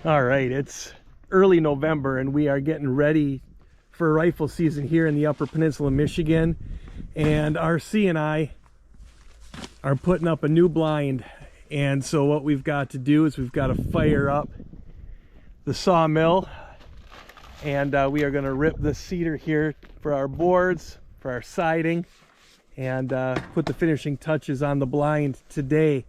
All right, it's early November and we are getting ready for rifle season here in the Upper Peninsula, Michigan. And RC and I are putting up a new blind. And so what we've got to do is we've got to fire up the Sawmill. And we are going to rip the cedar here for our boards, for our siding, and put the finishing touches on the blind today.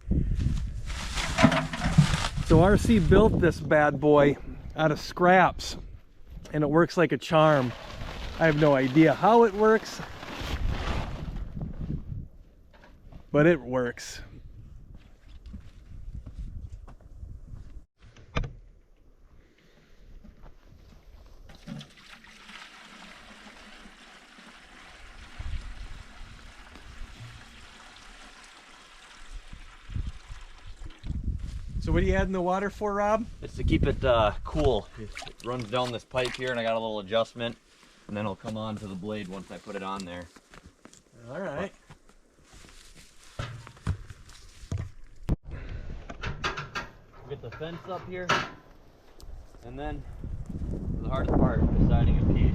So RC built this bad boy out of scraps, and it works like a charm. I have no idea how it works, but it works. So what are you adding the water for, Rob? It's to keep it cool. It runs down this pipe here, and I got a little adjustment, and then it'll come on to the blade once I put it on there. All right. Get the fence up here, and then the hardest part, deciding a piece.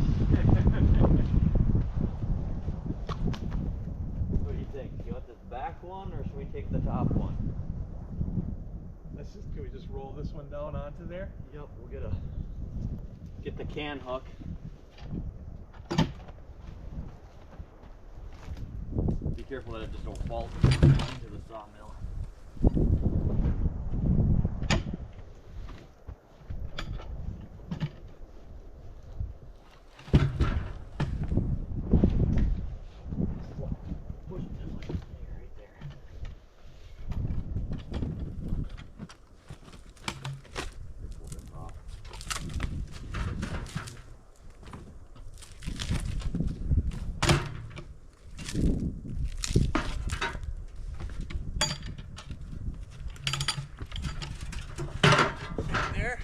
What do you think? You want this back one, or should we take the top one? Can we just roll this one down onto there? Yep, we'll get the can hook. Be careful that it just don't fall into the sawmill. There.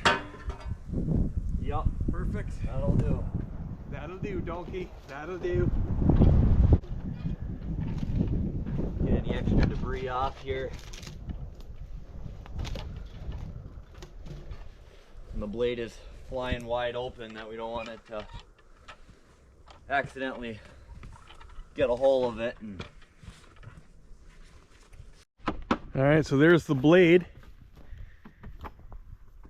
Yup. Perfect. That'll do. That'll do, donkey. That'll do. Get any extra debris off here. And the blade is flying wide open, that we don't want it to accidentally get a hold of it. All right, so there's the blade.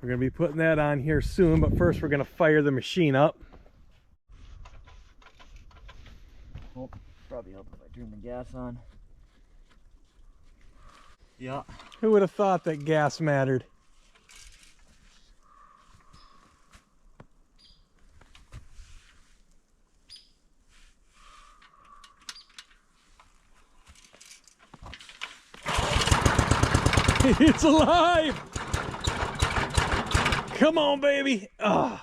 We're gonna be putting that on here soon, but first we're gonna fire the machine up. Oh, probably help if I turn the gas on. Yeah. Who would have thought that gas mattered? It's alive! Come on, baby! Oh.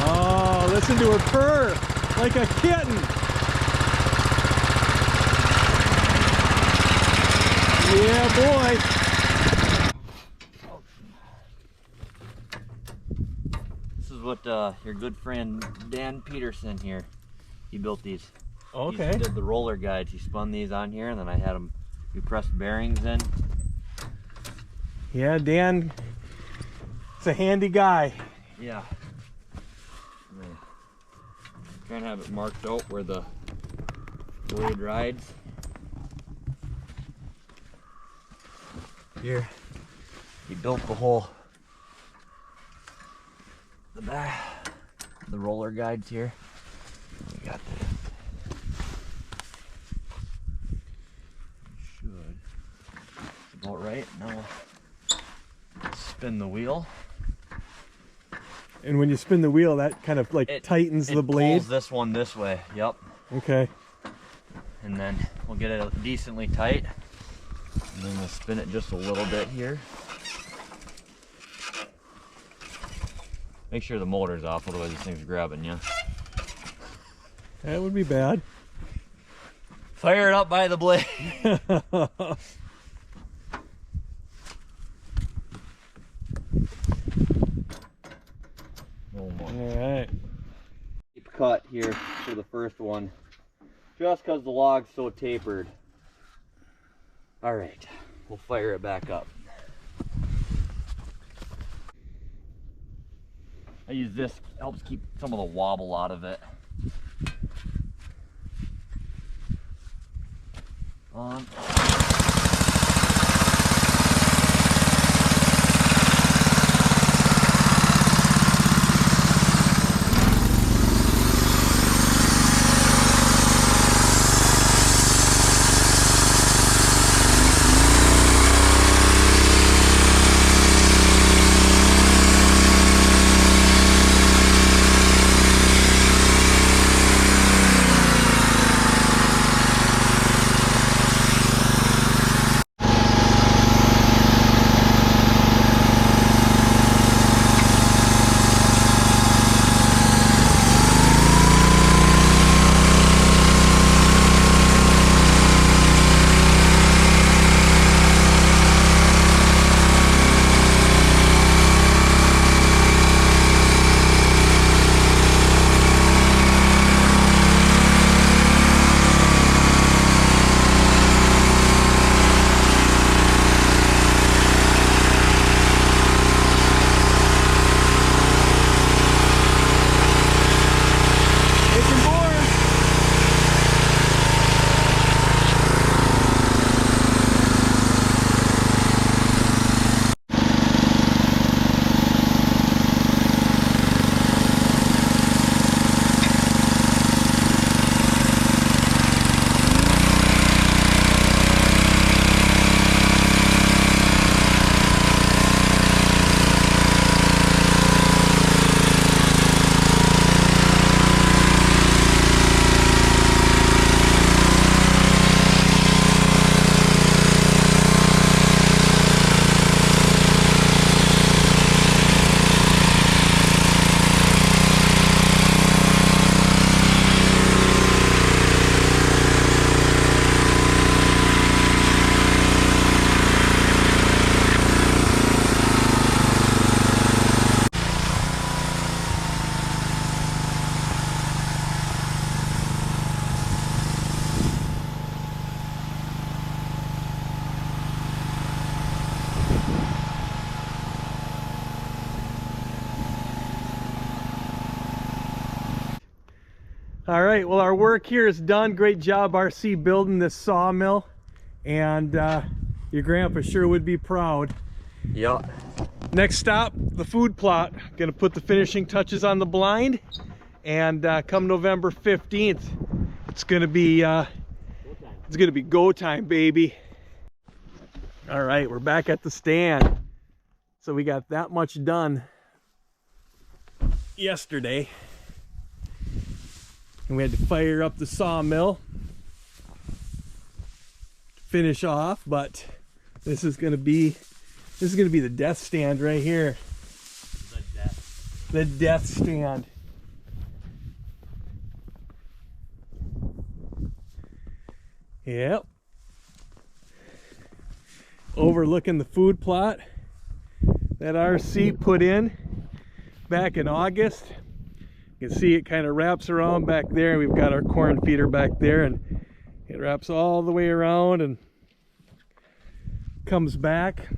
Oh, listen to her purr like a kitten. Yeah, boy. This is what your good friend Dan Peterson here, he built these. Okay. He did the roller guides. He spun these on here, and then I had them, we pressed bearings in. Yeah, Dan, it's a handy guy. Yeah. Trying to have it marked out where the blade rides. Here, he built the whole, the back, the roller guides here. We got the about right. Now we'll spin the wheel. And when you spin the wheel, that kind of like tightens the blade. Pulls this one this way. Yep. Okay. And then we'll get it decently tight. And then we'll spin it just a little bit here. Make sure the motor's off, otherwise this thing's grabbing you. That would be bad. Fire it up by the blade. Alright. Deep cut here for the first one. Just because the log's so tapered. All right, we'll fire it back up. I use this, helps keep some of the wobble out of it. On. All right, well, our work here is done. Great job, RC, building this sawmill, and your grandpa sure would be proud. Yeah. Next stop, the food plot. Gonna put the finishing touches on the blind, and come November 15th, it's gonna be go time, baby. All right, we're back at the stand. So we got that much done yesterday. And we had to fire up the sawmill to finish off, but this is gonna be the death stand right here. The death stand. Yep. Overlooking the food plot that RC put in back in August. You can see it kind of wraps around back there. We've got our corn feeder back there, and it wraps all the way around and comes back.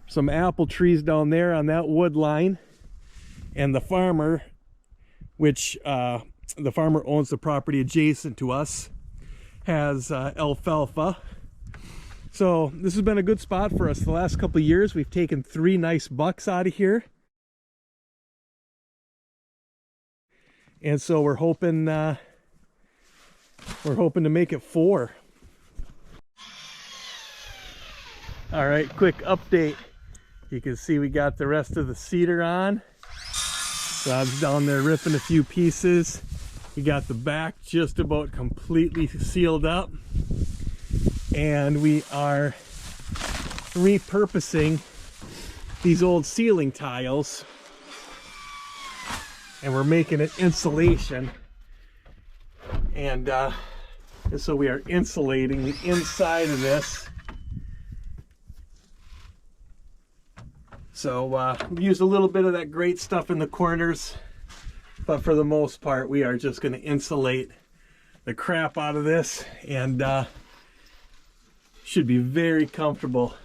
Some apple trees down there on that wood line, and the farmer, which the farmer owns the property adjacent to us, has alfalfa. So this has been a good spot for us the last couple of years. We've taken 3 nice bucks out of here. And so we're hoping to make it 4. All right, quick update. You can see we got the rest of the cedar on. Rob's down there ripping a few pieces. We got the back just about completely sealed up. And we are repurposing these old ceiling tiles, and we're making it insulation, and so we are insulating the inside of this. So we use a little bit of that great stuff in the corners, but for the most part we are just going to insulate the crap out of this, and Should be very comfortable.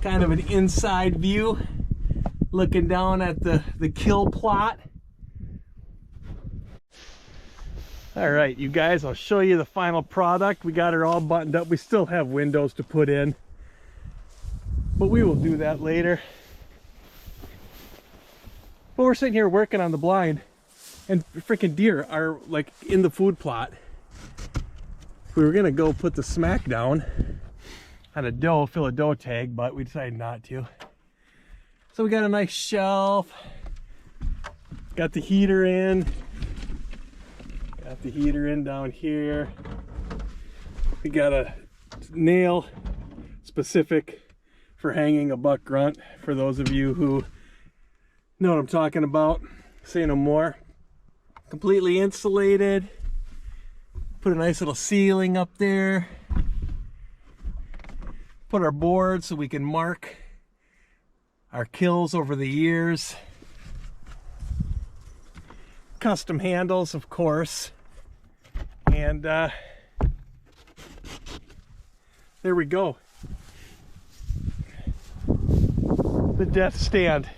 Kind of an inside view, looking down at the kill plot. All right, you guys, I'll show you the final product. We got her all buttoned up. We still have windows to put in, but we will do that later. But we're sitting here working on the blind, and freaking deer are like in the food plot. We were gonna go put the smack down on a doe, fill a doe tag, but we decided not to. So we got a nice shelf, got the heater in, down here. We got a nail specific for hanging a buck grunt, for those of you who know what I'm talking about. Say no more. Completely insulated. Put a nice little ceiling up there. Put our board so we can mark our kills over the years. Custom handles, of course. And there we go. The death stand.